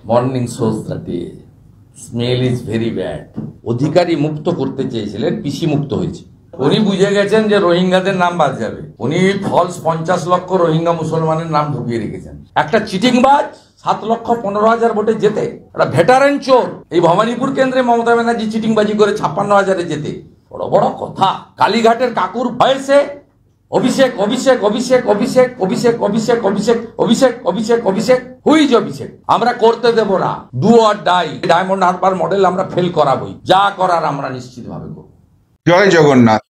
Morning shows the day. Smell is very bad. অধিকারী মুক্ত করতে চেয়েছিলেন, পিসি মুক্ত হয়েছে। উনি বুঝে গেছেন যে রোহিঙ্গাদের নাম বাদ যাবে। উনি ফলস 50 লক্ষ রোহিঙ্গা মুসলমানের নাম ঢুকিয়ে রেখেছেন। একটা চিটিংবাজ 7,15,000 ভোটে যেতে, একটা ভেটারেন চোর এই ভবানীপুর কেন্দ্রে মমতা ব্যানার্জি চিটিংবাজি করে 56,000-এ যেতে, বড় বড় কথা। কালীঘাটের কাকুর ভয়েসে অভিষেক অভিষেক অভিষেক অভিষেক অভিষেক অভিষেক অভিষেক অভিষেক অভিষেক অভিষেক হুইজ অভিষেক আমরা করতে দেব না। Do or die. Diamond Harbour model আমরা ফেল করাবই, যা করার আমরা নিশ্চিতভাবে করব। জয় জগন্নাথ।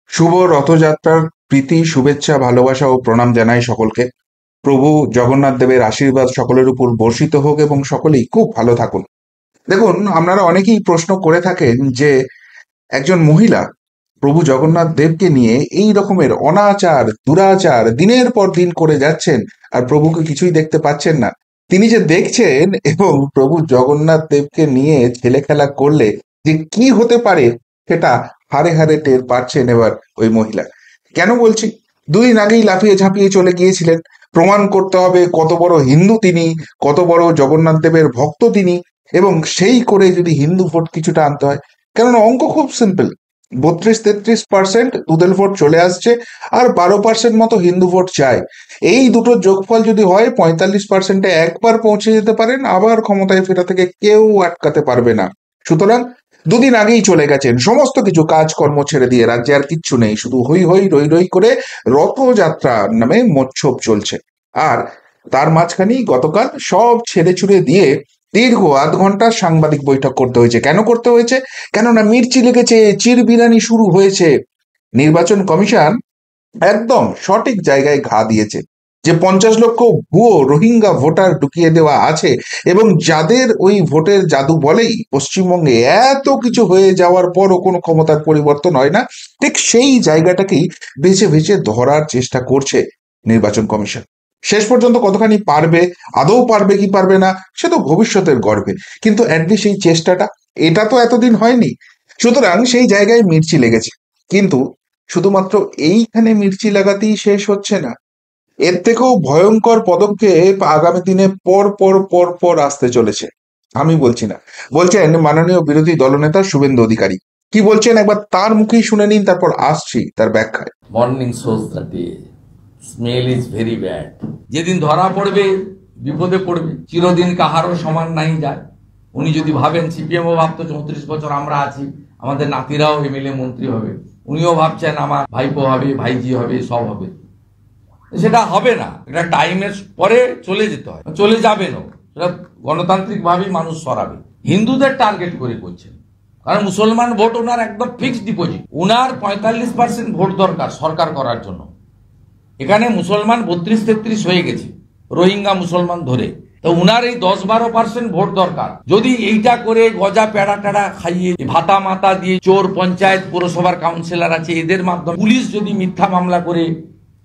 শুভ রথযাত্রার প্রীতি, শুভেচ্ছা, ভালোবাসা ও প্রণাম জানাই সকলকে। প্রভু জগন্নাথ দেবের আশীর্বাদ সকলের উপর বর্ষিত হোক এবং সকলেই খুব ভালো থাকুন। দেখুন, আপনারা অনেকেই প্রশ্ন করে থাকেন যে একজন মহিলা প্রভু জগন্নাথ দেবকে নিয়ে এই রকমের অনাচার দুরাচার দিনের পর দিন করে যাচ্ছেন আর প্রভুকে কিছুই দেখতে পাচ্ছেন না। তিনি যে দেখছেন এবং প্রভু জগন্নাথ দেবকে নিয়ে ছেলে খেলা করলে যে কি হতে পারে সেটা হারে হারে টের পাচ্ছেন এবার ওই মহিলা। কেন বলছি? 2 দিন আগেই লাফিয়ে ঝাঁপিয়ে চলে গিয়েছিলেন প্রমাণ করতে হবে কত বড় হিন্দু তিনি, কত বড় জগন্নাথ দেবের ভক্ত তিনি, এবং সেই করে যদি হিন্দু ভোট কিছুটা আনতে হয়। কেননা অঙ্ক খুব সিম্পল, 32-33% দুদেল ভোট চলে আসছে আর 12% মতো হিন্দু ভোট চায়। এই দুটোর যোগফল যদি হয় 45%-এ একবার পৌঁছে যেতে পারেন, আবার ক্ষমতায় ফেরা থেকে কেউ আটকাতে পারবে না। সুতরাং 2 দিন আগেই চলে গেছেন, সমস্ত কিছু কাজকর্ম ছেড়ে দিয়ে। রাজ্যে আর কিচ্ছু নেই, শুধু হই হই রই রই করে রথযাত্রা নামে মোচ্ছব চলছে। আর তার মাঝখানেই গতকাল সব ছেড়ে ছুড়ে দিয়ে দীর্ঘ আধ ঘন্টা সাংবাদিক বৈঠক করতে হয়েছে। কেন করতে হয়েছে? কেননা মির্চি লেগেছে, চিরবিরানি শুরু হয়েছে। নির্বাচন কমিশন একদম সঠিক জায়গায় ঘা দিয়েছে যে 50 লক্ষ ভুয়ো রোহিঙ্গা ভোটার ঢুকিয়ে দেওয়া আছে এবং যাদের ওই ভোটের জাদু বলেই পশ্চিমবঙ্গে এত কিছু হয়ে যাওয়ার পরও কোনো ক্ষমতার পরিবর্তন হয় না, ঠিক সেই জায়গাটাকেই বেছে বেছে ধরার চেষ্টা করছে নির্বাচন কমিশন। শেষ পর্যন্ত কতখানি পারবে, আদৌ পারবে কি পারবে না, সে তো ভবিষ্যতের গর্বে, কিন্তু অ্যাটলিস্ট এই চেষ্টাটা, এটা তো এতদিন হয়নি। সুতরাং সেই জায়গায় মির্চি লেগেছে। কিন্তু শুধুমাত্র এইখানে মির্চি লাগাতেই শেষ হচ্ছে না, এর থেকেও ভয়ঙ্কর পদক্ষেপ আগামী দিনে পর পর পর পর আসতে চলেছে। আমি বলছি না, বলছেন মাননীয় বিরোধী দলনেতা শুভেন্দু অধিকারী। কি বলছেন একবার তার মুখেই শুনে নিন, তারপর আসছি তার ব্যাখ্যায়। Morning shows the day. Smell is very bad. যেদিন ধরা পড়বে বিপদে পড়বে, চিরদিন কাহারও সমান নাই যায়। উনি যদি ভাবেন, সিপিএমও ভাবতো 34 বছর আমরা আছি, আমাদের নাতিরাও এমএলএ মন্ত্রী হবে, উনিও ভাবছেন আমার ভাইপো হবে, ভাইজি হবে, সব হবে। সেটা হবে না, এটা টাইমের পরে চলে যেতে হয়, চলে যাবে না। সেটা গণতান্ত্রিক ভাবেই মানুষ সরাবে। হিন্দুদের টার্গেট করে করছেন, কারণ মুসলমান ভোট ওনার একদম ফিক্সড ডিপোজিট। ওনার 45% ভোট দরকার সরকার করার জন্য। এখানে মুসলমান 32-33 হয়ে গেছে রোহিঙ্গা মুসলমান ধরে, তো উনার এই 10-12% ভোট দরকার। যদি এইটা করে গজা পেড়া টেড়া খাইয়ে ভাতা মাতা দিয়ে চোর পঞ্চায়েত পৌরসভার কাউন্সিলর আছে এদের মাধ্যমে, পুলিশ যদি মিথ্যা মামলা করে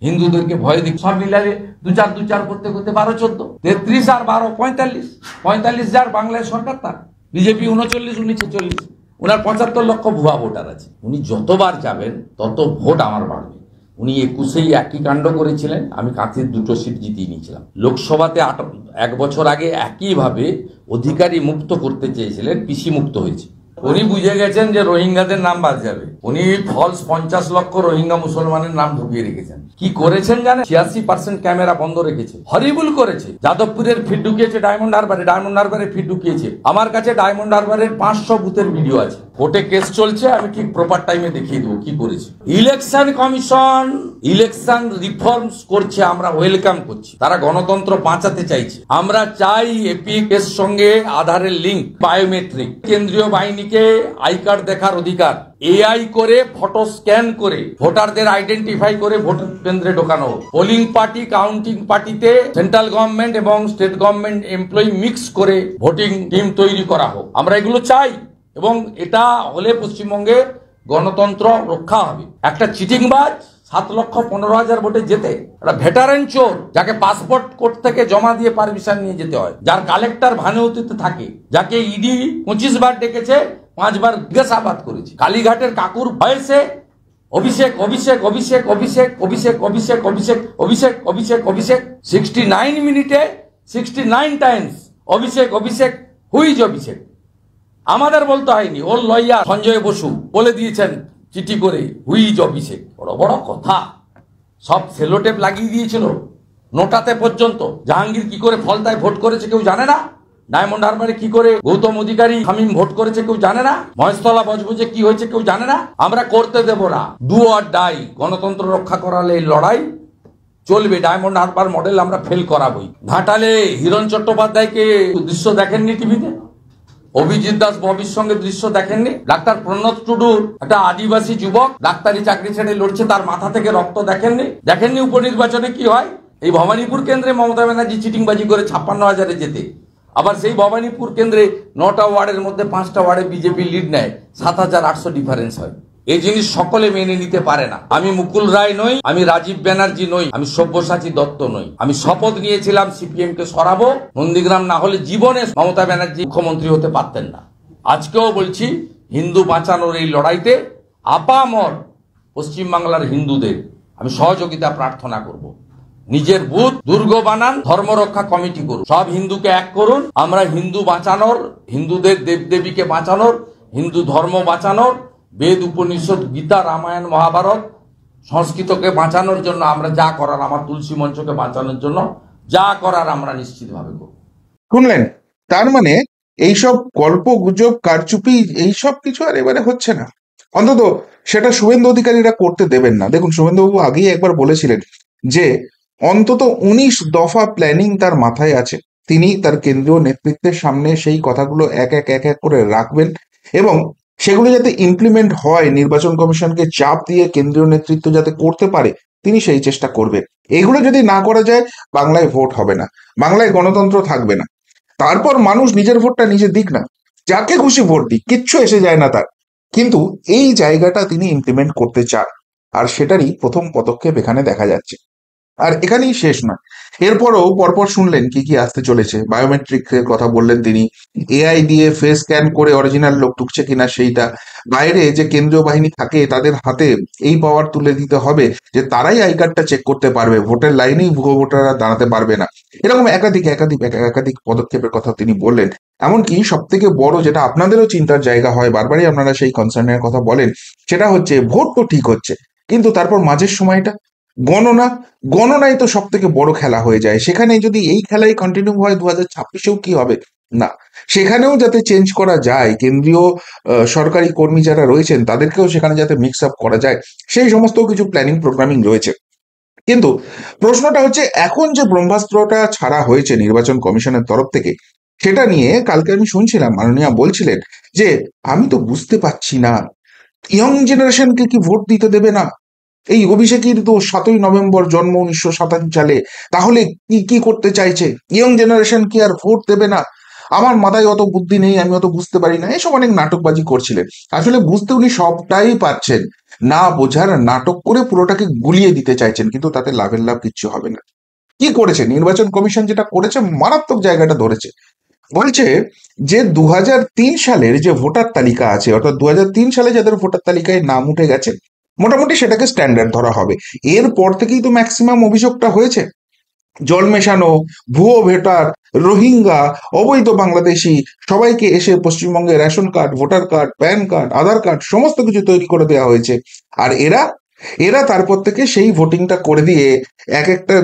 হিন্দুদেরকে ভয় দিক, সব মিলালে 2-4 করতে করতে 12-14, 33 আর 12 45 যার বাংলায় সরকার, তার বিজেপি 39, উনি 46, উনার 75 লক্ষ ভুয়া ভোটার আছে। উনি যতবার যাবেন তত ভোট আমার বাড়বে। উনি 21-এই একই কাণ্ড করেছিলেন, আমি কাঁথির 2টো সিট জিতিয়ে নিয়েছিলাম। লোকসভাতে 1 বছর আগে একইভাবে অধিকারী মুক্ত করতে চেয়েছিলেন, পিসি মুক্ত হয়েছে। উনি বুঝে গেছেন যে রোহিঙ্গাদের নাম বাদ যাবে। উনি ফলস 50 লক্ষ রোহিঙ্গা মুসলমানের নাম ঢুকিয়ে রেখেছেন। কি করেছেন জানেন? 86% ক্যামেরা বন্ধ রেখেছে, হরিবুল করেছে। যাদবপুরের ফিড ঢুকিয়েছে, ডায়মন্ড হারবারে ফিড ঢুকিয়েছে। আমার কাছে ডায়মন্ড হারবারের 500 বুথের ভিডিও আছে। কোর্টে কেস চলছে, আমি ঠিক প্রপার টাইমে দেখিয়ে দেবো কি করেছে। ইলেকশন কমিশন ইলেকশন রিফর্মস করছে, আমরা ওয়েলকাম করছি। তারা গণতন্ত্র বাঁচাতে চাইছে। আমরা চাই এপিক এর সঙ্গে আধারের লিঙ্ক, বায়োমেট্রিক, কেন্দ্রীয় বাহিনীকে আই কার্ড দেখার অধিকার, এআই করে ফটো স্ক্যান করে ভোটারদের আইডেন্টিফাই করে ভোট কেন্দ্রে ঢোকানো, পোলিং পার্টি কাউন্টিং পার্টিতে সেন্ট্রাল গভর্নমেন্ট এবং স্টেট গভর্নমেন্ট এমপ্লয়ি মিক্স করে ভোটিং টিম তৈরি করা হোক। আমরা এগুলো চাই এবং এটা হলে পশ্চিমবঙ্গে গণতন্ত্র রক্ষা হবে। একটা চিটিংবাজ 7,15,000 ভোটে যেতে, একটা ভেটারেন চোর যাকে পাসপোর্ট কোর্ট থেকে জমা দিয়ে পারমিশন নিয়ে যেতে হয়, যার কালেক্টর ভানুতিতে থাকে, যাকে ইডি 25 বার ডেকেছে, 5 বার জিজ্ঞাসাবাদ করেছে, কালীঘাটের কাকুর ভয়েসে অভিষেক অভিষেক অভিষেক অভিষেক অভিষেক অভিষেক অভিষেক অভিষেক অভিষেক অভিষেক 69 মিনিটে 69 টাইমস অভিষেক অভিষেক হুইজ অভিষেক? আমাদের বলতে হয়নি, ওর লয়ার সঞ্জয় বসু বলে দিয়েছেন চিঠি করে হুইজ অভিষেক। বড় বড় কথা, সব সেলোটেপ লাগিয়ে দিয়েছিল নোটাতে পর্যন্ত। জাহাঙ্গীর কি করে ফলতায় ভোট করেছে কেউ জানে না। ডায়মন্ড হারবারে কি করে গৌতম অধিকারী শামীম ভোট করেছে কেউ জানে না। মহেশতলা বজবজে কি হয়েছে কেউ জানে না। আমরা করতে দেব না, ডু অর ডাই। গণতন্ত্র রক্ষা করালে এই লড়াই চলবে। ডায়মন্ড হারবার মডেল আমরা ফেল করাবই। ঘাটালে হিরণ চট্টোপাধ্যায়কে দৃশ্য দেখেননি টিভিতে? অভিজিৎ দাস ববির সঙ্গে দৃশ্য দেখেননি? ডাক্তার প্রণত টুডুর একটা আদিবাসী যুবক ডাক্তারি চাকরি ছেড়ে লড়ছে, তার মাথা থেকে রক্ত দেখেননি? উপনির্বাচনে কি হয়? এই ভবানীপুর কেন্দ্রে মমতা ব্যানার্জি চিটিংবাজি করে 56,000-এ যেতে, আবার সেই ভবানীপুর কেন্দ্রে 9টা ওয়ার্ডের মধ্যে 5টা ওয়ার্ডে বিজেপি লিড নেয়, 7,800 ডিফারেন্স হয়। এই জিনিস সকলে মেনে নিতে পারে না। আমি মুকুল রায় নই, আমি রাজীব ব্যানার্জি নই, আমি সব্যসাচী দত্ত নই। আমি শপথ নিয়েছিলাম সিপিএম কে সরাবো। নন্দীগ্রাম না হলে জীবনে মমতা ব্যানার্জি মুখ্যমন্ত্রী হতে পারতেন না। আজকেও বলছি, হিন্দু বাঁচানোর এই লড়াইতে আপামর পশ্চিমবাংলার হিন্দুদের আমি সহযোগিতা প্রার্থনা করব। নিজের বুথ দুর্গ বানান, ধর্ম রক্ষা কমিটি করুন, সব হিন্দুকে এক করুন। আমরা হিন্দু বাঁচানোর, হিন্দুদের দেবদেবীকে বাঁচানোর, হিন্দু ধর্ম বাঁচানোর, বেদ উপনিষদ গীতা রামায়ণ মহাভারত সংস্কৃতকে বাঁচানোর জন্য আমরা যা করার, আমার তুলসী মঞ্চকে বাঁচানোর জন্য যা করার আমরা নিশ্চিতভাবে করব। শুনলেন? তার মানে এইসব গল্প গুজব কারচুপি এইসব কিছু আর এবারে হচ্ছে না। অন্তত সেটা শুভেন্দু অধিকারীরা করতে দেবেন না। দেখুন, শুভেন্দুবাবু আগেই একবার বলেছিলেন যে অন্তত 19 দফা প্ল্যানিং তার মাথায় আছে। তিনি তার কেন্দ্রীয় নেতৃত্বের সামনে সেই কথাগুলো এক এক করে রাখবেন এবং সেগুলো যাতে ইমপ্লিমেন্ট হয়, নির্বাচন কমিশনকে চাপ দিয়ে কেন্দ্রীয় নেতৃত্ব যাতে করতে পারে, তিনি সেই চেষ্টা করবেন। এগুলো যদি না করা যায়, বাংলায় ভোট হবে না, বাংলায় গণতন্ত্র থাকবে না। তারপর মানুষ নিজের ভোটটা নিজে দিক না, যাকে খুশি ভোট দিক, কিচ্ছু এসে যায় না তার। কিন্তু এই জায়গাটা তিনি ইমপ্লিমেন্ট করতে চান, আর সেটারই প্রথম পদক্ষেপ এখানে দেখা যাচ্ছে। আর এখানেই শেষ নয়, এরপরও পরপর শুনলেন কি কি আসতে চলেছে। বায়োমেট্রিক এর কথা বললেন তিনি, এআই দিয়ে ফেস স্ক্যান করে অরিজিনাল লোক ঢুকছে কিনা সেইটা, বাইরে যে কেন্দ্রীয় বাহিনী থাকে তাদের হাতে এই পাওয়ার তুলে দিতে হবে যে তারাই আই কার্ডটা চেক করতে পারবে, ভোটের লাইনেই ভুয়ো ভোটাররা দাঁড়াতে পারবে না। এরকম একাধিক পদক্ষেপের কথা তিনি বললেন। এমনকি সব থেকে বড় যেটা আপনাদেরও চিন্তার জায়গা হয়, বারবারই আপনারা সেই কনসার্নের কথা বলেন, সেটা হচ্ছে ভোট তো ঠিক হচ্ছে, কিন্তু তারপর মাঝের সময়টা গণনাই তো সব থেকে বড় খেলা হয়ে যায়। সেখানে যদি এই খেলাই কন্টিনিউ হয় 2026-এও কি হবে? না, সেখানেও যাতে চেঞ্জ করা যায়, কেন্দ্রীয় সরকারি কর্মী যারা রয়েছেন তাদেরকেও সেখানে যাতে মিক্স আপ করা যায়, সেই সমস্ত কিছু প্ল্যানিং প্রোগ্রামিং রয়েছে। কিন্তু প্রশ্নটা হচ্ছে, এখন যে ব্রহ্মাস্ত্রটা ছাড়া হয়েছে নির্বাচন কমিশনের তরফ থেকে, সেটা নিয়ে কালকে আমি শুনছিলাম মাননীয়া বলছিলেন যে আমি তো বুঝতে পারছি না, ইয়ং জেনারেশনকে কি ভোট দিতে দেবে না? এই অভিষেকের তো 7ই নভেম্বর জন্ম, 1987 সালে। তাহলে কি কি করতে চাইছে? ইয়ং জেনারেশন কি আর ভোট দেবে না? আমার মাথায় অত বুদ্ধি নেই, আমি অত বুঝতে পারি না, এসব অনেক নাটকবাজি করছিলেন। আসলে বুঝতে উনি সবটাই পারছেন, না বোঝার নাটক করে পুরোটাকে গুলিয়ে দিতে চাইছেন, কিন্তু তাতে লাভের লাভ কিচ্ছু হবে না। কি করেছে নির্বাচন কমিশন? যেটা করেছে, মারাত্মক জায়গাটা ধরেছে। বলছে যে 2003 সালের যে ভোটার তালিকা আছে, অর্থাৎ 2003 সালে যাদের ভোটার তালিকায় নাম উঠে গেছে, মোটামুটি সেটাকে স্ট্যান্ডার্ড ধরা হবে। এরপর থেকেই তো ম্যাক্সিমাম অভিযোগটা হয়েছে, জল মেশানো, ভুয়ো ভোটার, রোহিঙ্গা, অবৈধ বাংলাদেশি সবাইকে এসে পশ্চিমবঙ্গে ration card, voter card, PAN card, Aadhaar card সমস্ত কিছু তৈরি করে দেওয়া হয়েছে। আর এরা তারপর থেকে সেই ভোটিংটা করে দিয়ে এক একটা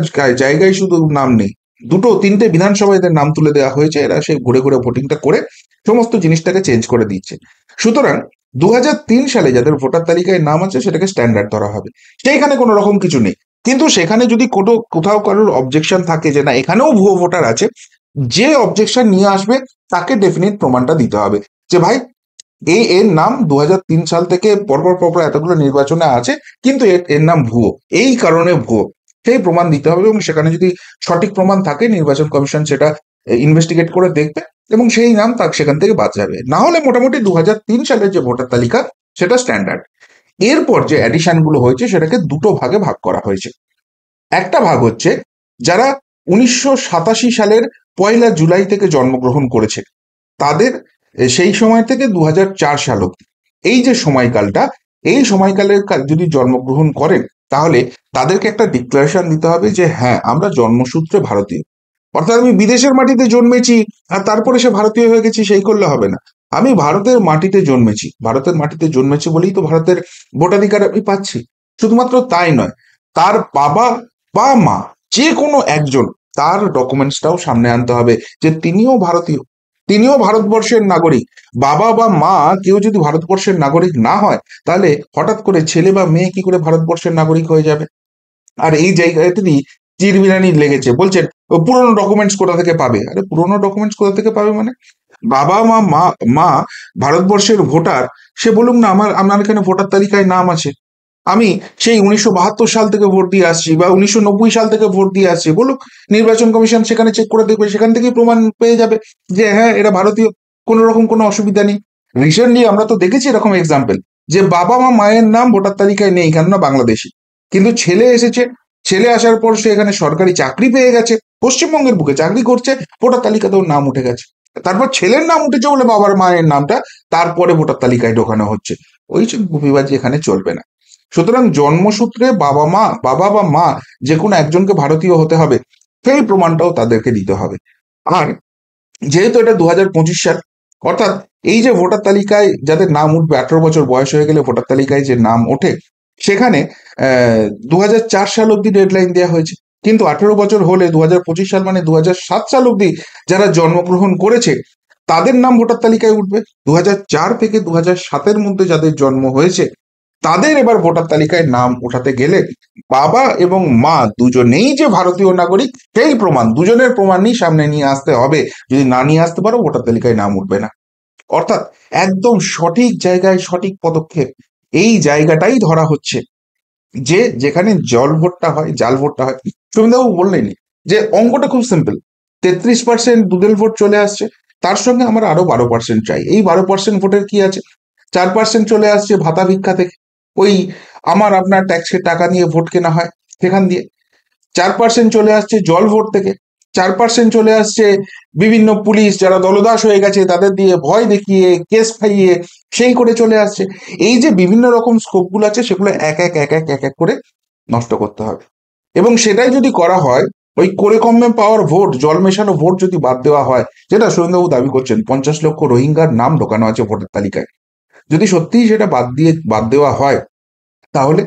জায়গায় শুধু নাম নেই, 2-3টে বিধানসভায় এদের নাম তুলে দেওয়া হয়েছে, এরা সেই ঘুরে ঘুরে ভোটিংটা করে সমস্ত জিনিসটাকে চেঞ্জ করে দিচ্ছে। সুতরাং 2003 সালে যাদের ভোটার তালিকায় নাম আছে সেটাকে স্ট্যান্ডার্ড ধরা হবে, সেইখানে কোনো রকম কিছু নেই। কিন্তু সেখানে যদি কোথাও কারোর অবজেকশন থাকে যে না এখানেও ভুয়ো ভোটার আছে, যে অবজেকশন নিয়ে আসবে তাকে ডেফিনিট প্রমাণটা দিতে হবে যে ভাই এর নাম 2003 সাল থেকে পরপর এতগুলো নির্বাচনে আছে, কিন্তু এর নাম ভুয়ো, এই কারণে ভুয়ো, সেই প্রমাণ দিতে হবে। এবং সেখানে যদি সঠিক প্রমাণ থাকে, নির্বাচন কমিশন সেটা ইনভেস্টিগেট করে দেখবে এবং সেই নাম সেখান থেকে বাদ যাবে। না হলে মোটামুটি 2003 সালের যে ভোটার তালিকা সেটা স্ট্যান্ডার্ড। এরপর যে অ্যাডিশন গুলো হয়েছে সেটাকে 2টো ভাগে ভাগ করা হয়েছে। একটা ভাগ হচ্ছে যারা 1987 সালের 1 জুলাই থেকে জন্মগ্রহণ করেছে, তাদের সেই সময় থেকে 2004 সাল অব্দি এই যে সময়কালটা, এই সময়কালের যদি জন্মগ্রহণ করেন তাহলে তাদেরকে একটা ডিক্লারেশন দিতে হবে যে হ্যাঁ আমরা জন্মসূত্রে ভারতীয়। অর্থাৎ আমি বিদেশের মাটিতে জন্মেছি আর তারপরে সে ভারতীয় হয়ে গেছি, সেই করলে হবে না। আমি ভারতের মাটিতে জন্মেছি, ভারতের মাটিতে জন্মেছি বলেই তো ভারতের ভোটাধিকার আমি পাচ্ছি। শুধুমাত্র তাই নয়, তার বাবা বা মা যে কোনো একজন, তার ডকুমেন্টসটাও সামনে আনতে হবে যে তিনিও ভারতীয়, তিনিও ভারতবর্ষের নাগরিক। বাবা বা মা কেউ যদি ভারতবর্ষের নাগরিক না হয়, তাহলে হঠাৎ করে ছেলে বা মেয়ে কি করে ভারতবর্ষের নাগরিক হয়ে যাবে? আর এই জায়গাতেই চিরবিরানি লেগেছে, বলছেন পুরোনো ডকুমেন্টস কোথা থেকে পাবে। আরে পুরোনো ডকুমেন্টস কোথা থেকে পাবে মানে? বাবা মা মা মা ভারতবর্ষের ভোটার, সে বলুক না আমার আমার এখানে ভোটার তালিকায় নাম আছে, আমি সেই 1972 সাল থেকে ভোট দিয়ে আসছি বা 1990 সাল থেকে ভোট দিয়ে আসছি, বলুক, নির্বাচন কমিশন সেখানে চেক করে দেখবে, সেখান থেকেই প্রমাণ পেয়ে যাবে যে হ্যাঁ এরা ভারতীয়, কোনো রকম কোনো অসুবিধা নেই। রিসেন্টলি আমরা তো দেখেছি এরকম এক্সাম্পল, যে বাবা মা মায়ের নাম ভোটার তালিকায় নেই, কেননা বাংলাদেশি, কিন্তু ছেলে এসেছে, ছেলে আসার পর সে এখানে সরকারি চাকরি পেয়ে গেছে, পশ্চিমবঙ্গের বুকে চাকরি করছে, ভোটার তালিকাতেও নাম উঠে গেছে। তারপর ছেলের নাম উঠেছে বলে বাবার মায়ের নামটা তারপরে ভোটার তালিকায় ঢোকানো হচ্ছে। ওই সব গুপিবাজি এখানে চলবে না। সুতরাং জন্মসূত্রে বাবা বা মা যে কোনো একজনকে ভারতীয় হতে হবে, সেই প্রমাণটাও তাদেরকে দিতে হবে। আর যেহেতু এটা 2025 সাল, অর্থাৎ এই যে ভোটার তালিকায় যাদের নাম উঠবে 18 বছর বয়স হয়ে গেলে ভোটার তালিকায় যে নাম ওঠে, সেখানে 2004 সাল অব্দি ডেডলাইন দেওয়া হয়েছে। কিন্তু 18 বছর হলে 2025 সাল মানে 2007 সাল অব্দি যারা জন্মগ্রহণ করেছে তাদের নাম ভোটার তালিকায় উঠবে। 2004 থেকে 2007-এর মধ্যে যাদের জন্ম হয়েছে তাদের এবার ভোটার তালিকায় নাম ওঠাতে গেলে বাবা এবং মা দুজনেই যে ভারতীয় নাগরিক, সেই প্রমাণ, দুজনের প্রমাণই সামনে নিয়ে আসতে হবে। যদি না নিয়ে আসতে পারো, ভোটার তালিকায় নাম উঠবে না। অর্থাৎ একদম সঠিক জায়গায় সঠিক পদক্ষেপ, এই জায়গাটাই ধরা হচ্ছে। যে যেখানে জল ভোটটা হয়, জাল ভোটটা হয়, সুবিধাবাবু বললেনি যে অঙ্কটা খুব সিম্পল, 33% দুদেল ভোট চলে আসছে, তার সঙ্গে আমরা আরো 12% চাই। এই 12% ভোটের কি আছে? 4% চলে আসছে ভাতা ভিক্ষা থেকে, ওই আমার আপনার ট্যাক্সের টাকা নিয়ে ভোট কেনা হয় সেখান দিয়ে। 4% চলে আসছে জল ভোট থেকে, 4% চলে আসছে বিভিন্ন পুলিশ যারা দলদাস হয়ে গেছে তাদের দিয়ে ভয় দেখিয়ে কেস খাইয়ে, সেই করে চলে আসছে। এই যে বিভিন্ন রকম স্কোপগুলো আছে, সেগুলো এক এক এক এক এক এক করে নষ্ট করতে হবে। এবং সেটাই যদি করা হয়, ওই করে কমে পাওয়ার ভোট, জল মেশানো ভোট যদি বাদ দেওয়া হয়, যেটা সুরেন্দ্রবাবু দাবি করছেন 50 লক্ষ রোহিঙ্গার নাম ঢোকানো আছে ভোটার তালিকায়, যদি সত্যিই সেটা বাদ দেওয়া হয়, তাহলে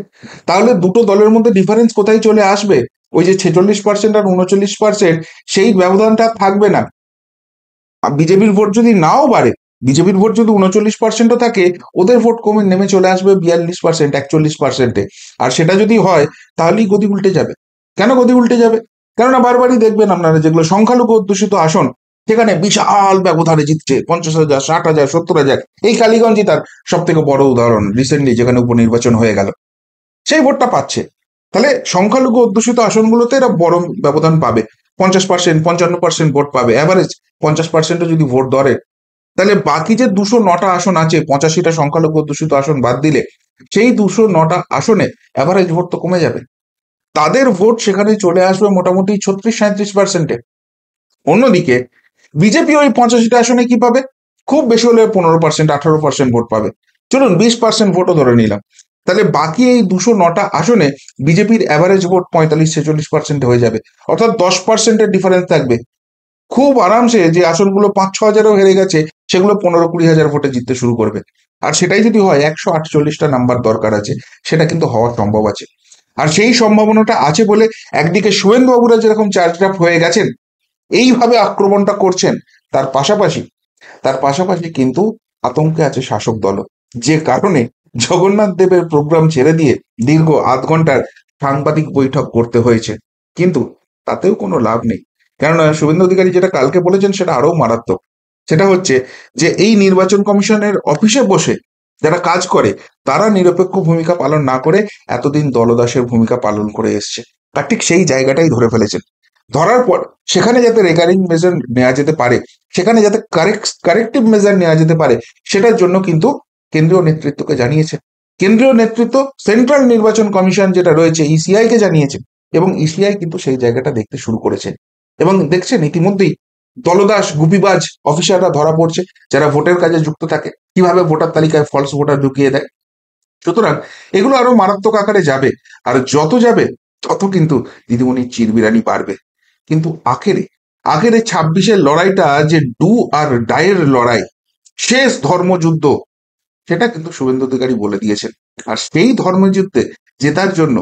তাহলে দুটো দলের মধ্যে ডিফারেন্স কোথায় চলে আসবে? ওই যে 46% আর 39%, সেই ব্যবধানটা থাকবে না। বিজেপির ভোট যদি নাও বাড়ে, বিজেপির ভোট যদি 39%ও থাকে, ওদের ভোট কমে নেমে চলে আসবে 42%, 41%-এ। আর সেটা যদি হয়, তাহলেই গদি উল্টে যাবে। কেন গদি উল্টে যাবে? কেননা বারবারই দেখবেন আপনারা, যেগুলো সংখ্যালঘু অধ্যুষিত আসন, সেখানে বিশাল ব্যবধানে জিতছে, 50,000, 60,000, 70,000। এই কালীগঞ্জই তার সব থেকে বড় উদাহরণ, রিসেন্টলি যেখানে উপনির্বাচন হয়ে গেল, সেই ভোটটা পাচ্ছে। তাহলে সংখ্যালঘু অধ্যুষিত আসনগুলোতে এরা বড় ব্যবধান পাবে, 50%, 55% ভোট পাবে, অ্যাভারেজ 50%ও যদি ভোট ধরে, তাহলে বাকি যে 209টা আসন আছে, 85টা সংখ্যালঘু অধ্যুষিত আসন বাদ দিলে, সেই 209টা আসনে অ্যাভারেজ ভোট তো কমে যাবে। তাদের ভোট সেখানে চলে আসবে মোটামুটি 36-37%-এ। অন্যদিকে বিজেপি ওই 85টা আসনে কি পাবে? খুব বেশি হলে 15%, 18% ভোট পাবে। চলুন 20% ভোটও ধরে নিলাম। তাহলে বাকি এই 209টা আসনে বিজেপির অ্যাভারেজ ভোট 45-46% হয়ে যাবে, অর্থাৎ 10%-এর ডিফারেন্স থাকবে। খুব আরামসে যে আসনগুলো 5-6 হাজারও হেরে গেছে, সেগুলো 15-20 হাজার ভোটে জিততে শুরু করবে। আর সেটাই যদি হয়, 148টা নাম্বার দরকার আছে, সেটা কিন্তু হওয়ার সম্ভব আছে। আর সেই সম্ভাবনাটা আছে বলে একদিকে শুভেন্দুবাবুরা যেরকম চার্জড আপ হয়ে গেছেন, এইভাবে আক্রমণটা করছেন, তার পাশাপাশি কিন্তু আতঙ্কে আছে শাসক দল, যে কারণে জগন্নাথ দেবের প্রোগ্রাম ছেড়ে দিয়ে দীর্ঘ আধ ঘন্টার সাংবাদিক বৈঠক করতে হয়েছে। কিন্তু তাতেও কোনো লাভ নেই, কেননা শুভেন্দু অধিকারী যেটা কালকে বলেছেন সেটা আরো মারাত্মক। সেটা হচ্ছে যে এই নির্বাচন কমিশনের অফিসে বসে যারা কাজ করে, তারা নিরপেক্ষ ভূমিকা পালন না করে এতদিন দলদাসের ভূমিকা পালন করে এসছে। তার ঠিক সেই জায়গাটাই ধরে ফেলেছেন। ধরার পর সেখানে যাতে রেগারিং মেজার নেওয়া যেতে পারে, সেখানে যাতে কারেক্টিভ মেজার নেওয়া যেতে পারে, সেটার জন্য কিন্তু কেন্দ্রীয় নেতৃত্বকে জানিয়েছে। কেন্দ্রীয় নেতৃত্ব, সেন্ট্রাল নির্বাচন কমিশন যেটা রয়েছে, ইসিআই কে জানিয়েছে, এবং ইসিআই কিন্তু সেই জায়গাটা দেখতে শুরু করেছে। এবং দেখছেন ইতিমধ্যেই দলদাস গুপিবাজ অফিসাররা ধরা পড়ছে, যারা ভোটের কাজে যুক্ত থাকে, কিভাবে ভোটার তালিকায় ফলস ভোটার ঢুকিয়ে দেয়। সুতরাং এগুলো আরো মারাত্মক আকারে যাবে, আর যত যাবে তত কিন্তু দিদিমণির চিরবিরানি বাড়বে। কিন্তু আগের এই 26-এর লড়াইটা যে ডু আর ডাইয়ের লড়াই, শেষ ধর্মযুদ্ধ, সেটা কিন্তু শুভেন্দু অধিকারী বলে দিয়েছেন। আর সেই ধর্মযুদ্ধে জেতার জন্য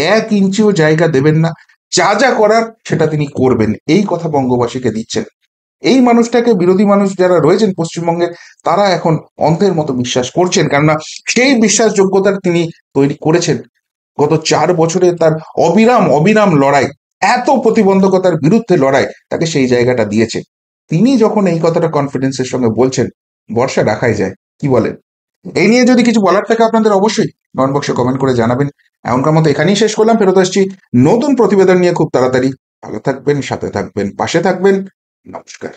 1 ইঞ্চিও জায়গা দেবেন না, যা যা করার সেটা তিনি করবেন, এই কথা বঙ্গবাসীকে দিচ্ছেন। এই মানুষটাকে বিরোধী মানুষ যারা রয়েছেন পশ্চিমবঙ্গে, তারা এখন অন্ধের মতো বিশ্বাস করছেন, কেননা সেই বিশ্বাসযোগ্যতার তিনি তৈরি করেছেন। গত 4 বছরে তার অবিরাম অবিরাম লড়াই, এত প্রতিবন্ধকতার বিরুদ্ধে লড়াই তাকে সেই জায়গাটা দিয়েছে। তিনি যখন এই কথাটা কনফিডেন্সের সঙ্গে বলছেন, ভরসা রাখাই যায়। কি বলেন? এই নিয়ে যদি কিছু বলার থাকে আপনাদের অবশ্যই কমেন্ট বক্সে কমেন্ট করে জানাবেন। এমনকার মতো এখানেই শেষ করলাম, ফেরত আসছি নতুন প্রতিবেদন নিয়ে খুব তাড়াতাড়ি। ভালো থাকবেন, সাথে থাকবেন, পাশে থাকবেন। নমস্কার।